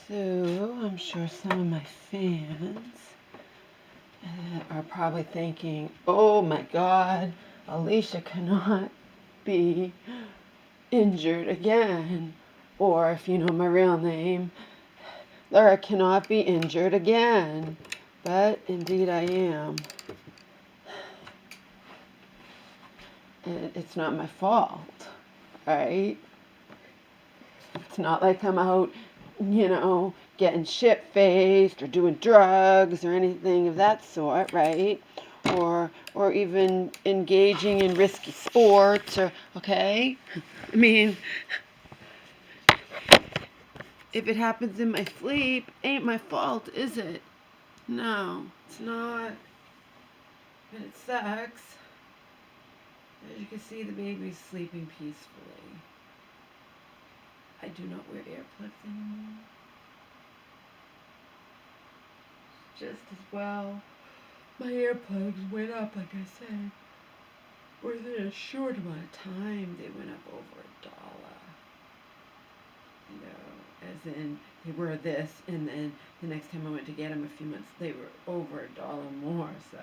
So, I'm sure some of my fans are probably thinking, oh my God, Alicia cannot be injured again. Or if you know my real name, Laura cannot be injured again. But indeed I am. And it's not my fault, right? It's not like I'm out, getting shit-faced or doing drugs or anything of that sort, right? Or even engaging in risky sports, or okay? I mean, if it happens in my sleep, ain't my fault, is it? No, it's not. But it sucks. As you can see, the baby's sleeping peacefully. I do not wear earplugs anymore. Just as well. My earplugs went up, like I said. Within a short amount of time, they went up over $1. You know, as in, they were this, and then the next time I went to get them a few months, they were over $1 more, so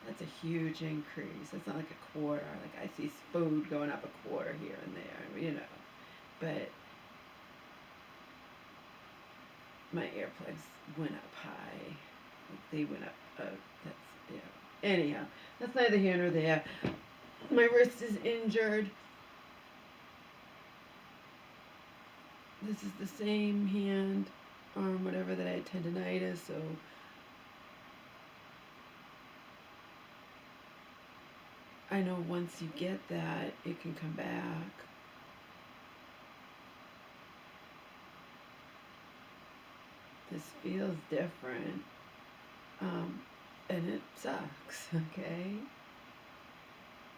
that's a huge increase. It's not like a quarter. Like, I see food going up a quarter here and there, you know. But my earplugs went up high. Like, they went up, that's, you know. Anyhow, that's neither here nor there. My wrist is injured. This is the same hand, arm, whatever, that I had tendonitis, so I know once you get that, it can come back. This feels different, and it sucks, okay?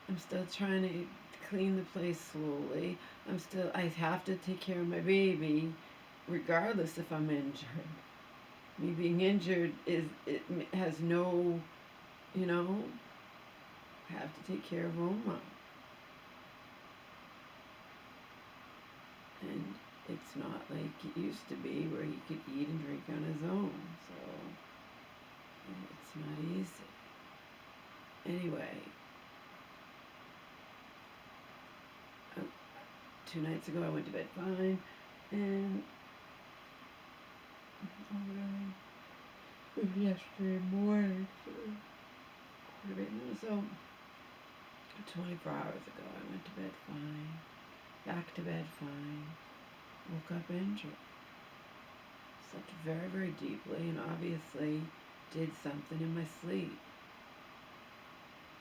I'm still trying to clean the place slowly. I have to take care of my baby, regardless if I'm injured. Me being injured it has no, you know, I have to take care of Oma. And it's not like it used to be where he could eat and drink on his own, so it's not easy. Anyway, 2 nights ago I went to bed fine, and yesterday morning, so 24 hours ago I went to bed fine, back to bed fine, woke up injured. Slept very, very deeply, and obviously did something in my sleep.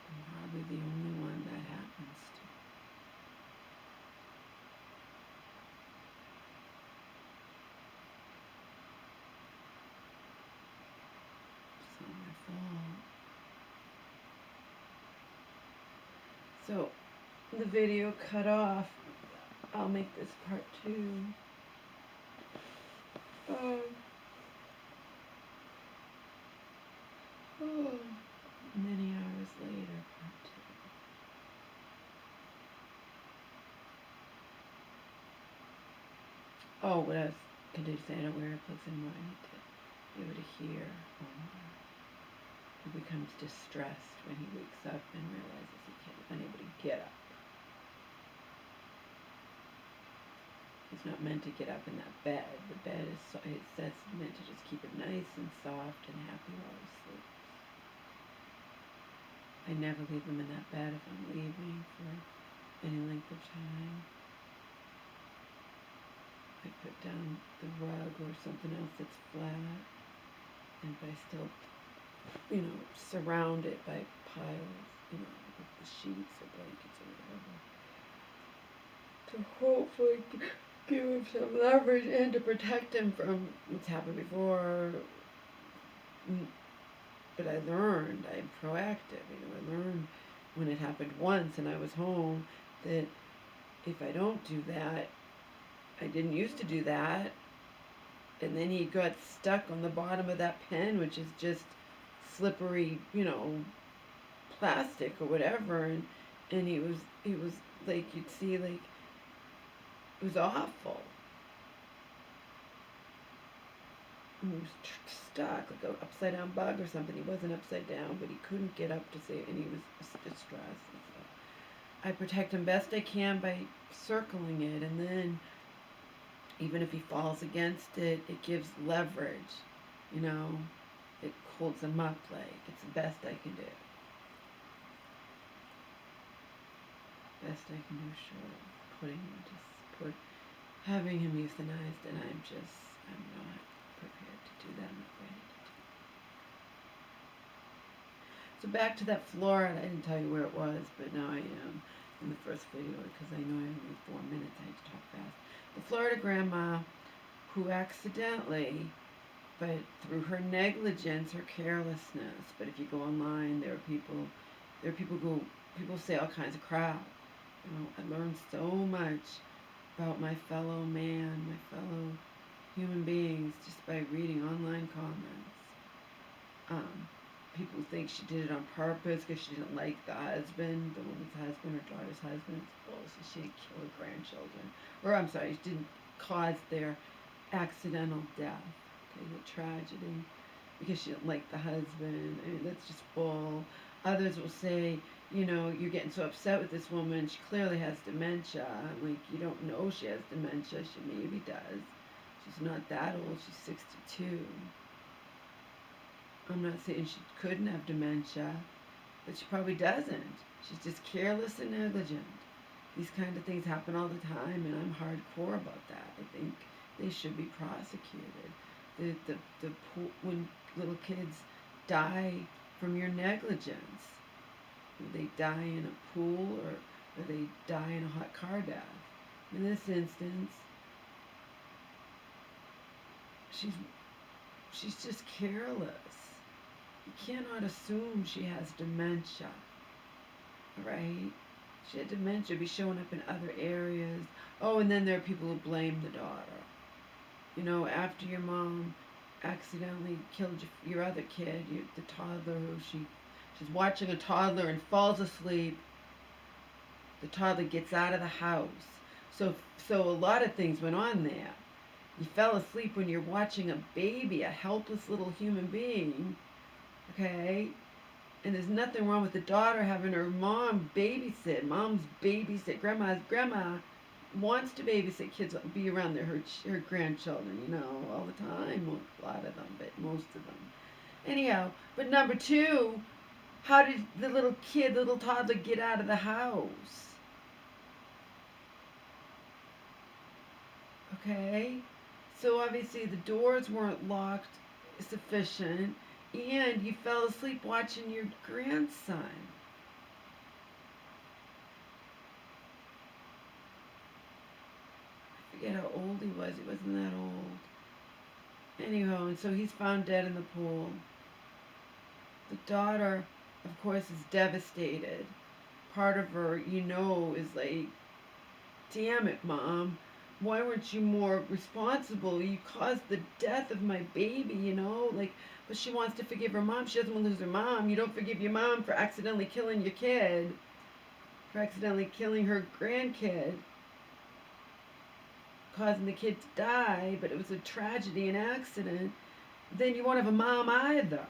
I'm probably the only one that happens to. It's not my fault. So, the video cut off. I'll make this part 2. Many hours later, part 2. Oh, what else can I say? I don't wear earplugs anymore. I need to be able to hear Omar. He becomes distressed when he wakes up and realizes he can't be unable to get up. He's not meant to get up in that bed. The bed is, it says, meant to just keep it nice and soft and happy while he sleeps. I never leave him in that bed if I'm leaving for any length of time. I put down the rug or something else that's flat, and but I still, surround it by piles, with the sheets or blankets or whatever, to hopefully give him some leverage and to protect him from what's happened before. But I learned, I'm proactive, I learned when it happened once and I was home that if I don't do that, I didn't used to do that, and then he got stuck on the bottom of that pen, which is just slippery, plastic or whatever, and he was like, you'd see, like, it was awful. he was stuck, like an upside down bug or something. He wasn't upside down, but he couldn't get up to save, and he was distressed. And so I protect him best I can by circling it, and then even if he falls against it, it gives leverage. You know, it holds him up. Like, it's the best I can do. Best I can do, sure. Having him euthanized, and I'm not prepared to do that. I'm not ready to do. So back to that Florida. I didn't tell you where it was, but now I am in the first video because I know I only have 4 minutes. I had to talk fast. The Florida grandma who accidentally, but through her negligence, her carelessness. But if you go online, there are people say all kinds of crap. You know, I learned so much about my fellow man, my fellow human beings, just by reading online comments. People think she did it on purpose because she didn't like the husband, the woman's husband, her daughter's husband. It's bullshit. She didn't kill her grandchildren. Or, I'm sorry, she didn't cause their accidental death. Okay, the tragedy. Because she didn't like the husband. I mean, that's just bull. Others will say, you know, you're getting so upset with this woman. She clearly has dementia. Like, you don't know she has dementia. She maybe does. She's not that old. She's 62. I'm not saying she couldn't have dementia, but she probably doesn't. She's just careless and negligent. These kind of things happen all the time, and I'm hardcore about that. I think they should be prosecuted. When little kids die from your negligence, they die in a pool or they die in a hot car death. In this instance, she's just careless. You cannot assume she has dementia, right? She had dementia be showing up in other areas. Oh, and then there are people who blame the daughter. You know, after your mom accidentally killed your other kid, the toddler who she's watching a toddler and falls asleep. The toddler gets out of the house. So a lot of things went on there. You fell asleep when you're watching a baby, a helpless little human being, okay? And there's nothing wrong with the daughter having her mom babysit. Mom's babysit. Grandma wants to babysit kids, be around her grandchildren, you know, all the time. Well, a lot of them, but most of them. Anyhow, but number 2, how did the little toddler get out of the house? Okay? So obviously the doors weren't locked sufficient, and you fell asleep watching your grandson. I forget how old he was. He wasn't that old. Anyhow, and so he's found dead in the pool. The daughter, of course, is devastated. Part of her, you know, is like, damn it, Mom. Why weren't you more responsible? You caused the death of my baby, you know? Like, but she wants to forgive her mom. She doesn't want to lose her mom. You don't forgive your mom for accidentally killing your kid, for accidentally killing her grandkid, causing the kid to die, but it was a tragedy, an accident. Then you won't have a mom either.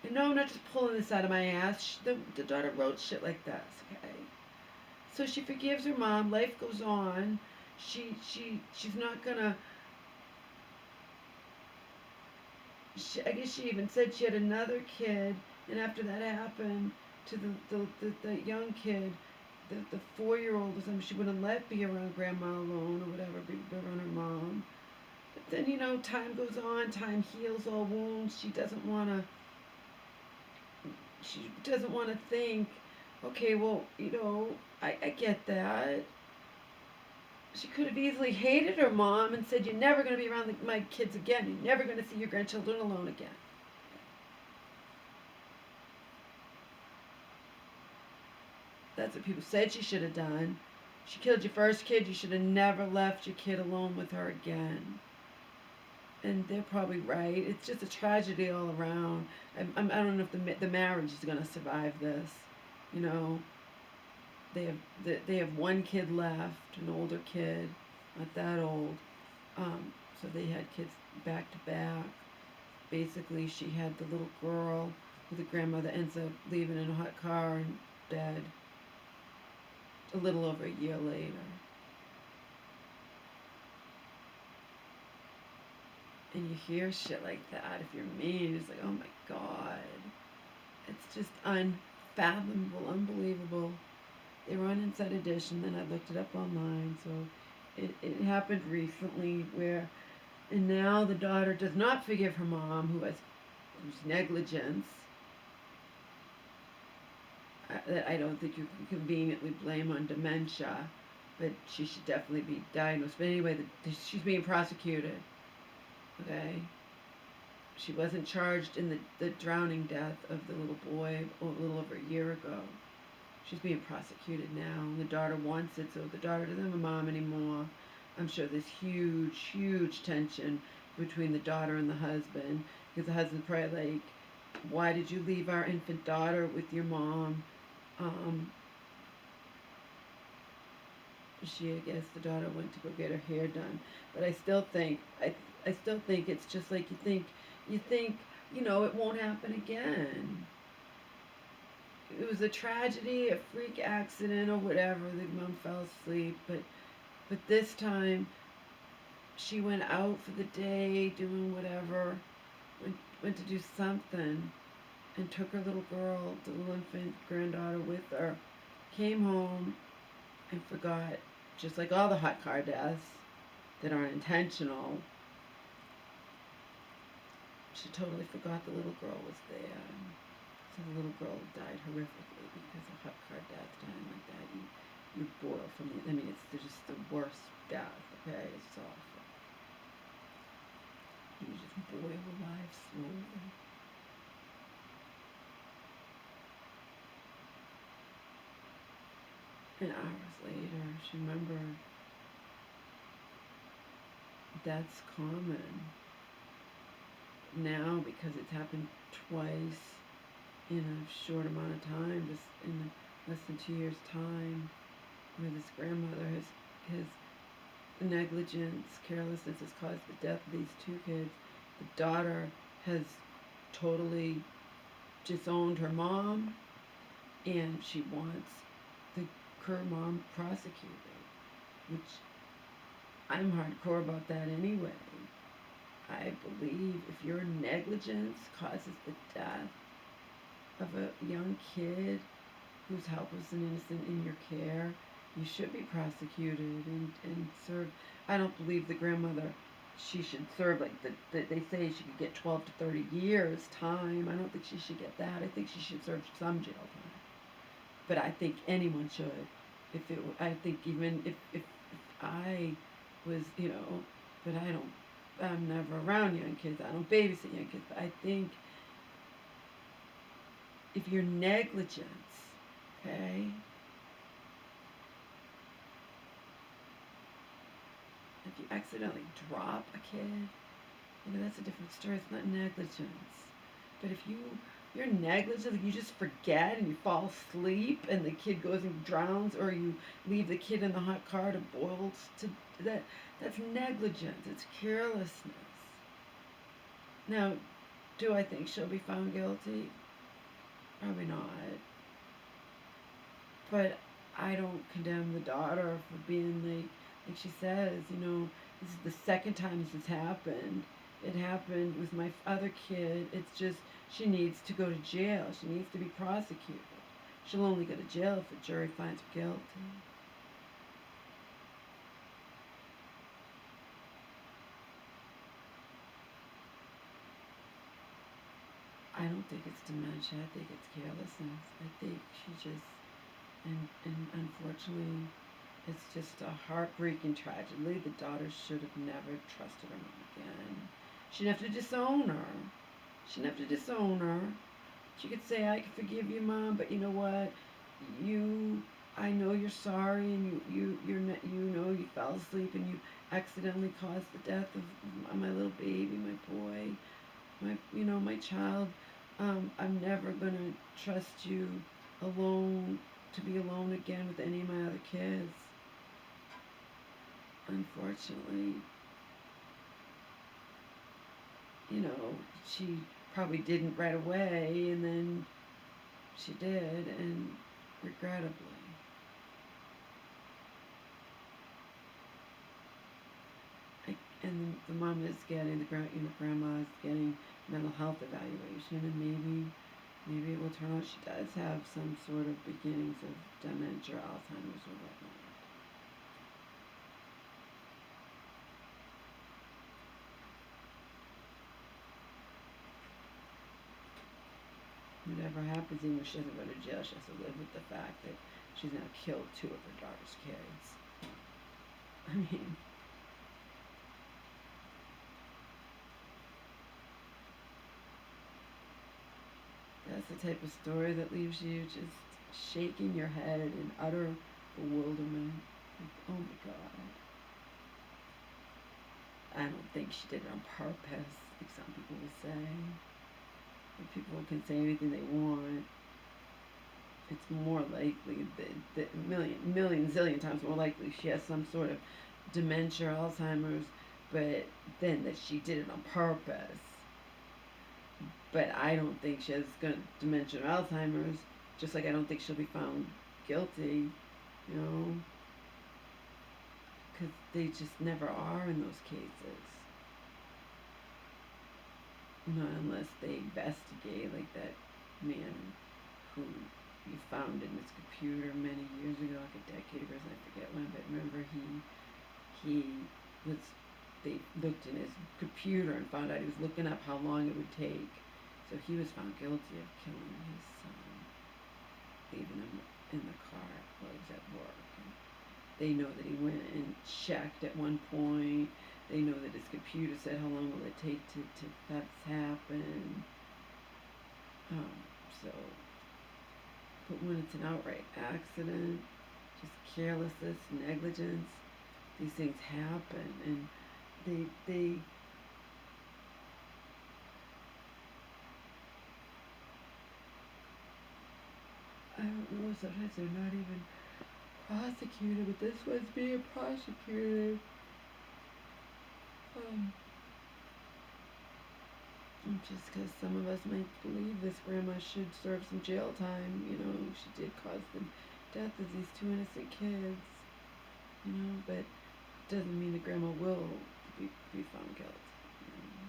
And no, I'm not just pulling this out of my ass. The daughter wrote shit like this, okay? So she forgives her mom. Life goes on. She's not gonna. I guess she even said she had another kid, and after that happened to the young kid, the 4-year-old or something, she wouldn't let be around grandma alone or whatever, be around her mom. But then, you know, time goes on, time heals all wounds. She doesn't wanna think, okay, well, you know, I get that. She could have easily hated her mom and said, you're never going to be around my kids again. You're never going to see your grandchildren alone again. That's what people said she should have done. She killed your first kid. You should have never left your kid alone with her again. And they're probably right. It's just a tragedy all around. I don't know if the marriage is going to survive this. You know, they have 1 kid left, an older kid, not that old. So they had kids back to back. Basically, she had the little girl who the grandmother ends up leaving in a hot car and dead a little over a year later. And you hear shit like that. If you're me, it's like, oh my god. It's just unfathomable, unbelievable. They were on Inside Edition, then I looked it up online. So it happened recently where, and now the daughter does not forgive her mom, whose negligence that I don't think you can conveniently blame on dementia, but she should definitely be diagnosed. But anyway, she's being prosecuted. Okay, she wasn't charged in the drowning death of the little boy a little over a year ago. She's being prosecuted now, and the daughter wants it, so the daughter doesn't have a mom anymore. I'm sure there's huge tension between the daughter and the husband, because the husband's probably like, why did you leave our infant daughter with your mom? I guess the daughter went to go get her hair done. But I still think, I still think it's just like you think, it won't happen again. It was a tragedy, a freak accident or whatever. The mom fell asleep, but this time she went out for the day doing whatever, went to do something, and took her little girl, the little infant granddaughter with her, came home and forgot, just like all the hot car deaths that aren't intentional. She totally forgot the little girl was there. So the little girl died horrifically because a hot car death, dying like that, you boil from the, it's just the worst death, okay? It's awful. You just boil alive slowly. And hours later, she remembered that's common now because it's happened twice in a short amount of time, just in less than 2 years' time, where this grandmother his negligence, carelessness has caused the death of these two kids. The daughter has totally disowned her mom, and she wants her mom prosecuted, which I'm hardcore about that anyway. I believe if your negligence causes the death of a young kid who's helpless and innocent in your care, you should be prosecuted and served. I don't believe the grandmother, she should serve like they say she could get 12 to 30 years time. I don't think she should get that. I think she should serve some jail time. But I think anyone should. I think even if I was, but I'm never around young kids. I don't babysit young kids. But I think if your negligence, okay, if you accidentally drop a kid, that's a different story. It's not negligence. But if you're negligent, like you just forget and you fall asleep and the kid goes and drowns, or you leave the kid in the hot car to boil to that's negligence. It's carelessness. Now, do I think she'll be found guilty? Probably not. But I don't condemn the daughter for being like she says, this is the second time this has happened. It happened with my other kid. It's just she needs to go to jail. She needs to be prosecuted. She'll only go to jail if a jury finds her guilty. I don't think it's dementia. I think it's carelessness. I think she just, and unfortunately, it's just a heartbreaking tragedy. The daughter should have never trusted her mom again. She'd have to disown her. She'd have to disown her. She could say, I can forgive you, Mom, but you know what? I know you're sorry, and you fell asleep, and you accidentally caused the death of my little baby, my boy, my child. I'm never gonna trust you alone, to be alone again with any of my other kids. Unfortunately, you know, she probably didn't right away, and then she did, and regrettably. And the mom is getting, the grandma is getting mental health evaluation, and maybe it will turn out she does have some sort of beginnings of dementia, Alzheimer's, or whatnot. Whatever happens, even if she doesn't go to jail, she has to live with the fact that she's now killed two of her daughter's kids. I mean, that's the type of story that leaves you just shaking your head in utter bewilderment. Like, oh my God. I don't think she did it on purpose, like some people will say. But people can say anything they want. It's more likely that million, zillion times more likely she has some sort of dementia, Alzheimer's, but then that she did it on purpose. But I don't think she has dementia or Alzheimer's, just like I don't think she'll be found guilty, you know, because they just never are in those cases. Not unless they investigate, like that man who you found in his computer many years ago, like a decade ago, I forget when, but remember he was, they looked in his computer and found out he was looking up how long it would take. So he was found guilty of killing his son, leaving him in the car while he was at work. And they know that he went and checked at one point. They know that his computer said how long will it take to have this happen. So, but when it's an outright accident, just carelessness, negligence, these things happen, and they I don't know, sometimes they're not even prosecuted, but this one's being prosecuted. Just because some of us might believe this grandma should serve some jail time, you know, she did cause the death of these two innocent kids, you know, but doesn't mean the grandma will be found guilty. You know?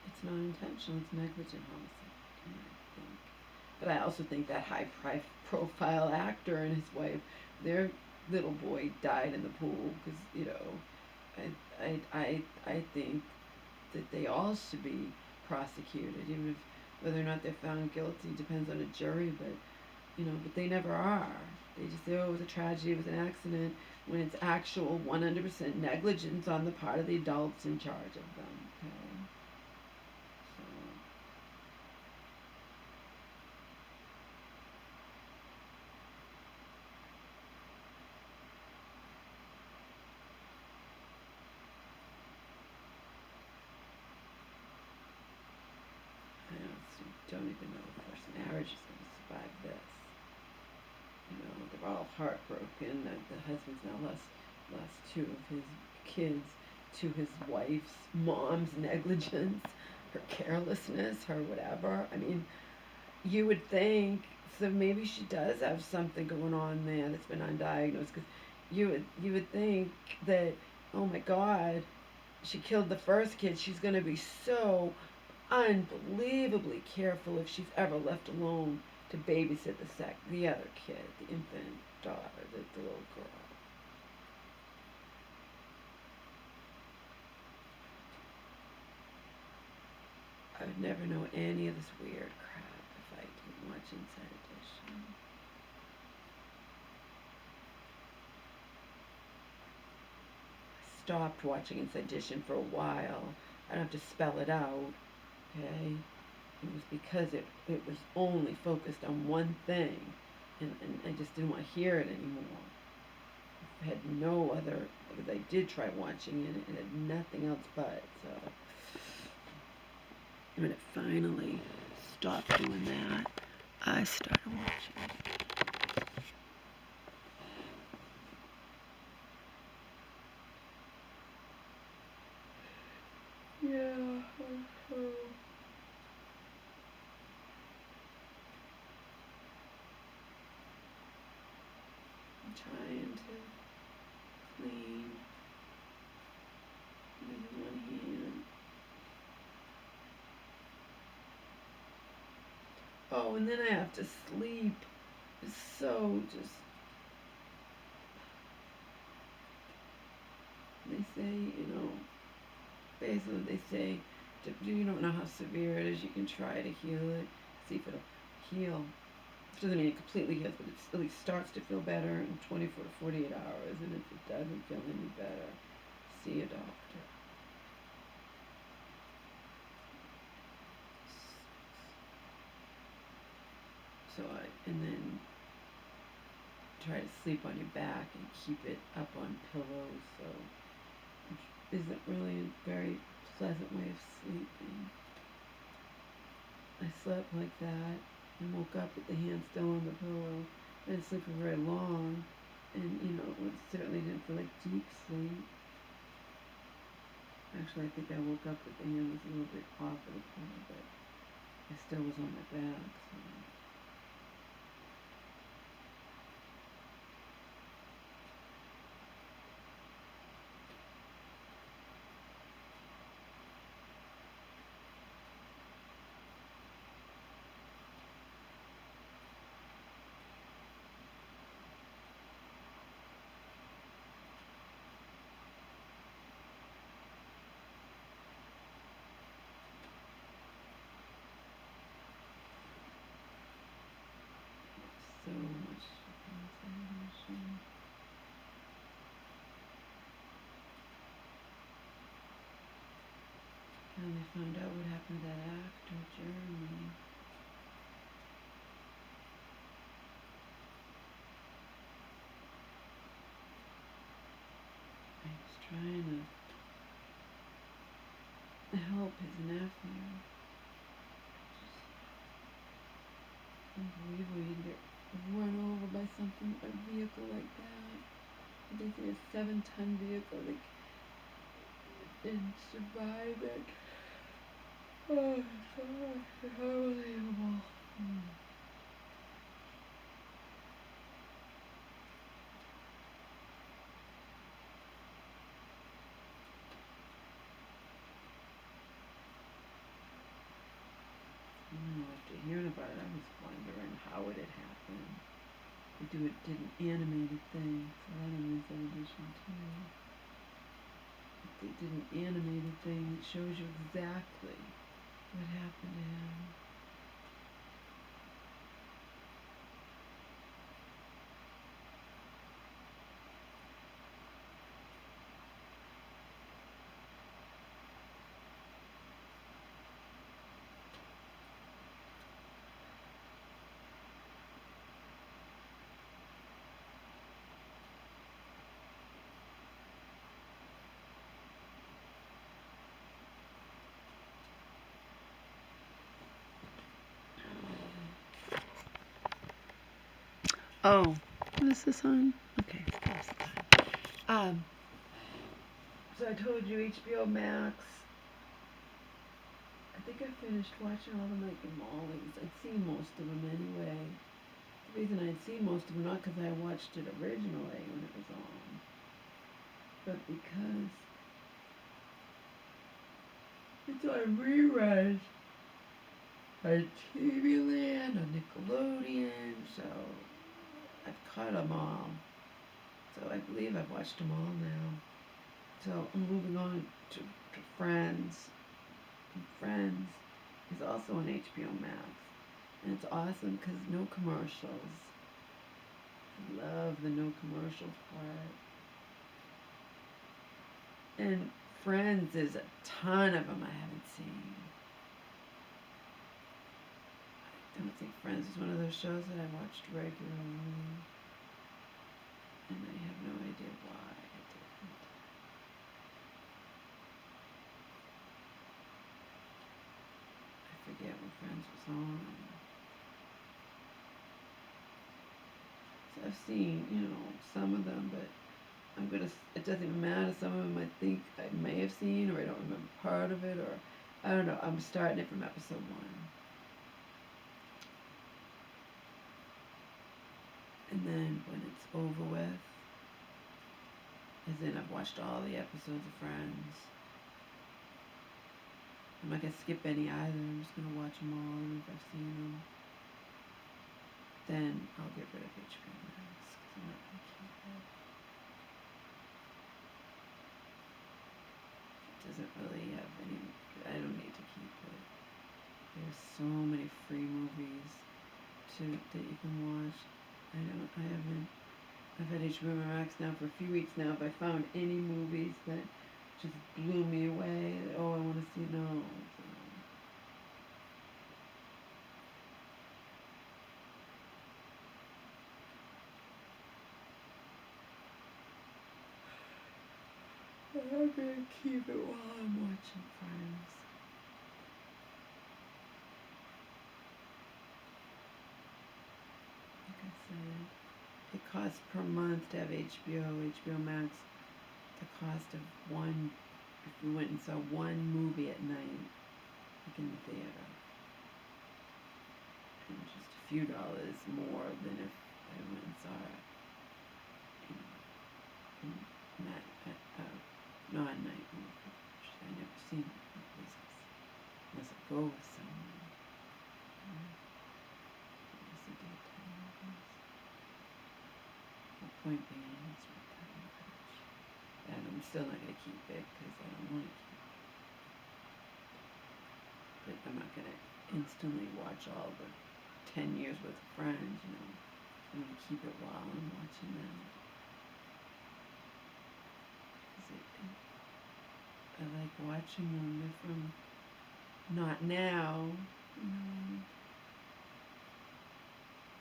It's not intentional, it's negligent homicide, I think. But I also think that high profile actor and his wife, their little boy died in the pool because, you know, I think that they all should be prosecuted, even if whether or not they're found guilty depends on a jury, but you know, but they never are. They just say, oh, it was a tragedy, it was an accident, when it's actual 100% negligence on the part of the adults in charge of them. Okay, so I honestly don't even know if first marriage is going to survive this. You know, they're all heartbroken that the husband's now lost two of his kids to his wife's mom's negligence, her carelessness, her whatever. I mean, you would think, so maybe she does have something going on there that's been undiagnosed, because you would think that, oh my God, she killed the first kid. She's going to be so unbelievably careful if she's ever left alone to babysit the other kid, the infant daughter, the little girl. I would never know any of this weird crap if I didn't watch Inside Edition. I stopped watching Inside Edition for a while. I don't have to spell it out, okay? It was because it was only focused on one thing, and I just didn't want to hear it anymore. I had no other, because I did try watching it, and it had nothing else but, so. When it finally stopped doing that, I started watching it. Oh, and then I have to sleep. It's so just. They say, basically they say, you don't know how severe it is. You can try to heal it, see if it'll heal. Which doesn't mean it completely heals, but it at least starts to feel better in 24 to 48 hours. And if it doesn't feel any better, see a doctor. And then try to sleep on your back and keep it up on pillows, so which isn't really a very pleasant way of sleeping. I slept like that and woke up with the hand still on the pillow. I didn't sleep for very long, and it certainly didn't feel like deep sleep. Actually, I think I woke up with the hand was a little bit off of the pillow, but I still was on my back, so. So much information. And they found out what happened to that actor, Jeremy. He was trying to help his nephew. Just unbelievable you'd get run over by something, a vehicle like that. They say a 7-ton vehicle and survive it. Oh, gosh, unbelievable. After hearing about it, I was wondering how it had happened. They did an animated thing, so that in this edition too. They did an animated thing that shows you exactly what happened to him. Oh, what is this on? Okay, that's fine. So I told you HBO Max. I think I finished watching all the Mike and Molly's. I'd seen most of them anyway. The reason I'd seen most of them, not because I watched it originally when it was on, but because it's on reruns on TV Land, on Nickelodeon, so I've caught them all. So I believe I've watched them all now. So I'm moving on to Friends. And Friends is also on HBO Max. And it's awesome because no commercials. I love the no commercial part. And Friends, there's a ton of them I haven't seen. I don't think Friends is one of those shows that I watched regularly. And I have no idea why I didn't. I forget when Friends was on. So I've seen, some of them, but it doesn't even matter. Some of them I think I may have seen, or I don't remember part of it, or I don't know. I'm starting it from episode 1. And then when it's over with, as in I've watched all the episodes of Friends. I'm not going to skip any either. I'm just going to watch them all, even if I've seen them. then I'll get rid of HBO Max because I'm not going to keep it. It doesn't really have any, I don't need to keep it. There's so many free movies that you can watch. I've had HBO Max now for a few weeks now. If I found any movies that just blew me away, that, oh, I want to see, no. So I'm going to keep it while I'm watching Friends. Like I said, it costs per month to have HBO Max. The cost of one, if we went and saw one movie at night, like in the theater, and just a few dollars more than if I went and saw it, in that non-night movie, which I never seen movies unless I go with someone. It's the daytime movies. The point being, it's my time crunch. And I'm still not going to keep it because I don't want to keep it. But I'm not going to instantly watch all the 10 years worth of Friends, you know. I'm going to keep it while I'm watching them. I like watching them. They're from not now.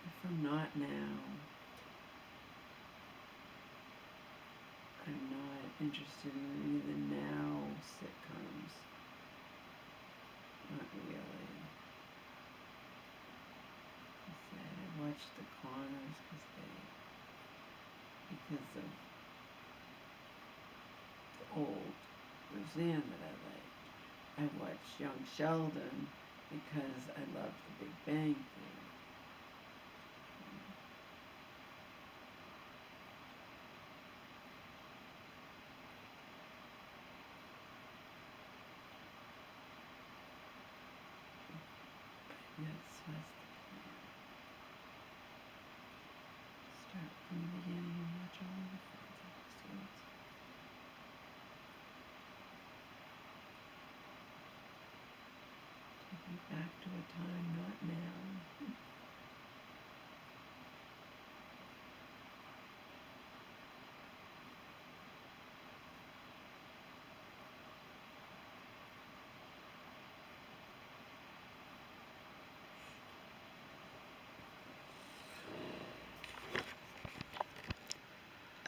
They're from not now. I'm not interested in any of the now sitcoms. Not really. I watched The Connors because of the old Roseanne that I liked. I watched Young Sheldon because I loved The Big Bang Theory. Yes, that's the plan. Start from the beginning and watch all of the Friends episodes. Take me back to a time not now.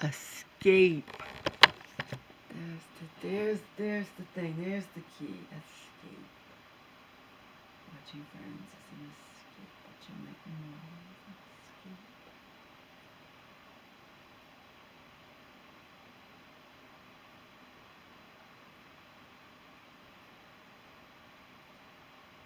Escape. There's the thing. There's the key. Escape. Watching Friends is an escape. Watching Mike and Molly is an escape.